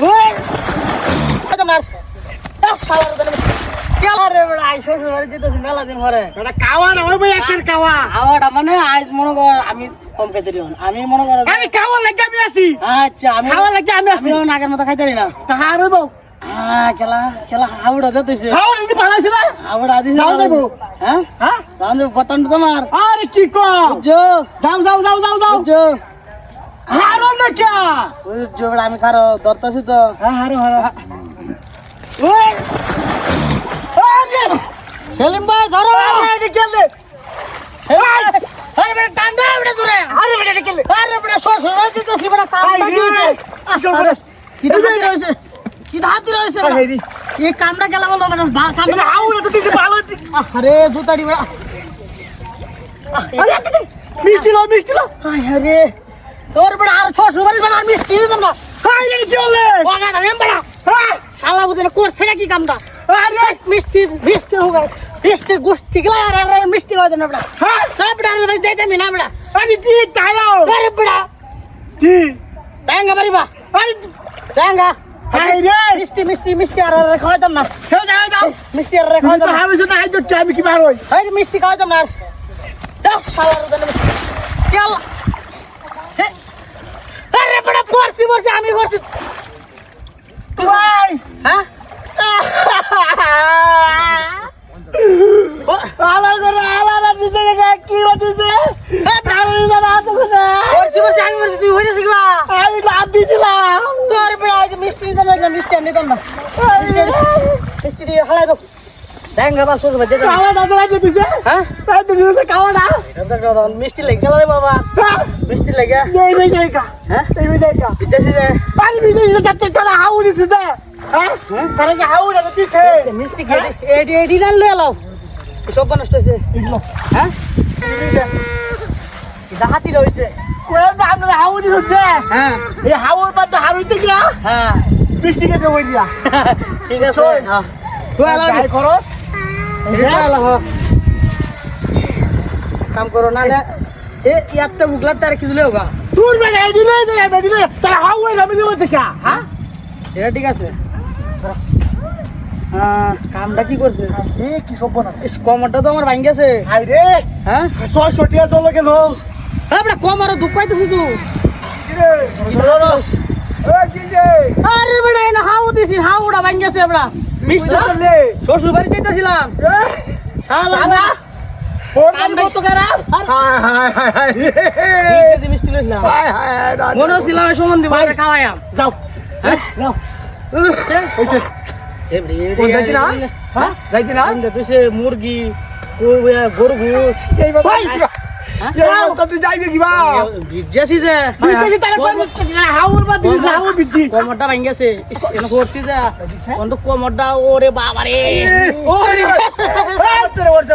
ওই তোমার শালার দলে কেলা রে বড় আই শ্বশুর বাড়ি যেতেছি মেলা দিন পরে এটা কাওয়া না ওই ভাই একের কাওয়া আওয়াটা মানে আজ মনে কর আমি কম খেতে দিও আমি মনে কর আরে কাওয়া লাগে আমি আছি আচ্ছা আমি খাওয়া লাগে আমি আছি আমিও নাগের মতো খাইতে পারি না তাহার হইব খেলা খেলা হাওড়া যেতেছে খাওয়া নিজে পালাইছ না হাওড়া দিছে যাও যাবো হ্যাঁ হ্যাঁ যাও বটন তোমার আরে কি কও জো যাও যাও যাও যাও যাও জো হারো না কে ওই জো আমি কারো ধরতাছি তো হ্যাঁ হারো হারো ওই সেলিম ভাই ধরো আরে গেলে আরে বেটা টান দে বেটা জোরে আরে বেটা গেলে আরে বেটা শ্বশুর বাড়ি যেতেছি বেটা কাম লাগিয়েছে আসলে কি হাতি রয়েছে কি হাতি রয়েছে হেরি এই কামটা গেলা বলো বেটা বা কামটা আউরে তো দিতে ভালো আরে জুতাড়ি বেটা আরে মিষ্টি লো আয় আরে তোর বেটা আর শ্বশুর বাড়ি বেটা মিষ্টি দিতাম না হাই রে চলে ওগাটা নেম বেটা হ্যাঁ শালা বুঝে করছে নাকি কামটা আরে মিষ্টি হোক মিষ্টির গোষ্ঠী গেলা আর মিষ্টি খাওয়া না বেটা হ্যাঁ বেটা আরে যাইতে আমি না বেটা আরে দি তাইও আরে বেটা দি দেঙ্গা বাড়িবা আরে দেঙ্গা হাই রে মিষ্টি আর খাওয়াইতাম না যাও যাও মিষ্টি আর খাওয়াইতাম না হারো না আইতো কি আমি কি বার হই এই যে মিষ্টি খাওয়াইতাম না আর দাও শালার দলে কেলা আরে বেটা পড়ছি আমি পড়ছি ভাই হ্যাঁ আলাদা দিতে কি হচ্ছে আমি পড়ছি আমি পড়ছি তুই হইরে শিখবা লাভ দিছিলাম তোর বেটা এই যে মিষ্টি দিতাম না মিষ্টি আর নিতাম না মিষ্টি দিয়ে হালাই দাও দেঙ্গা বা শ্বশুর বাড়ি কাওয়া দাদা রাখে দিছে হ্যাঁ তাই তো দিছে কাওয়া না মিষ্টি লেগে গেল রে বাবা মিষ্টি লেগে এই বে জায়গা হ্যাঁ এই বে জায়গা বিদেশি যে পানি বিজে যাতে চলা হাউ দিছে দে হ্যাঁ তারে যে হাউ না দিছে মিষ্টি খেয়ে এডি ডাল লয়ে লাও সব নষ্ট হয়েছে ইগলো হ্যাঁ এটা হাতি রয়েছে কোন আমরা হাউ দিছে দে হ্যাঁ এই হাউর বাদ হারুইতে গিয়া হ্যাঁ বৃষ্টি কে দেবই দিয়া ঠিক আছে হ্যাঁ তুই আলাও গাই খরচ এটা আলাও কাম করো না লে এ ইয়াতে উগলা তার কি দিলে হোগা তোর বেটা দিলে তার হাউ হই আমি দেব দেখা হ্যাঁ এটা ঠিক আছে কামটা কি করছে এ কি সব্বনা ইস কমরটা তো আমার ভাঙ গেছে হাই রে হ্যাঁ 600 টিয়া চলে গেল আমরা কমরও দুঃখ পাইতেছি তুই কিরে ও কিরে আরে বেটা না হাউ দিছি হাউটা ভাঙ গেছে আমরা মিষ্টি চলে শ্বশুর বাড়ি যেতেছিলাম শালা ফোন কামটা কত খারাপ high high high high KG মিষ্টি লইছিলাম হাই হাই মনে হচ্ছিল আমি সুমন দিব খাওয়াইয়াম যাও হ্যাঁ নাও হইছে কোন যাইতি না হ্যাঁ যাইতি না তুই মুরগি গরু ঘুষ এই ভাই এই তো তুই যাইবি কি বা জেসি যে তুই কি তারে কোন হাউর বা দিস হাউর বিজি কোমরটা ভাঙ গেছে এনে করছি যে কোমরটা ওরে বাবা রে ওরে ওরে ওরে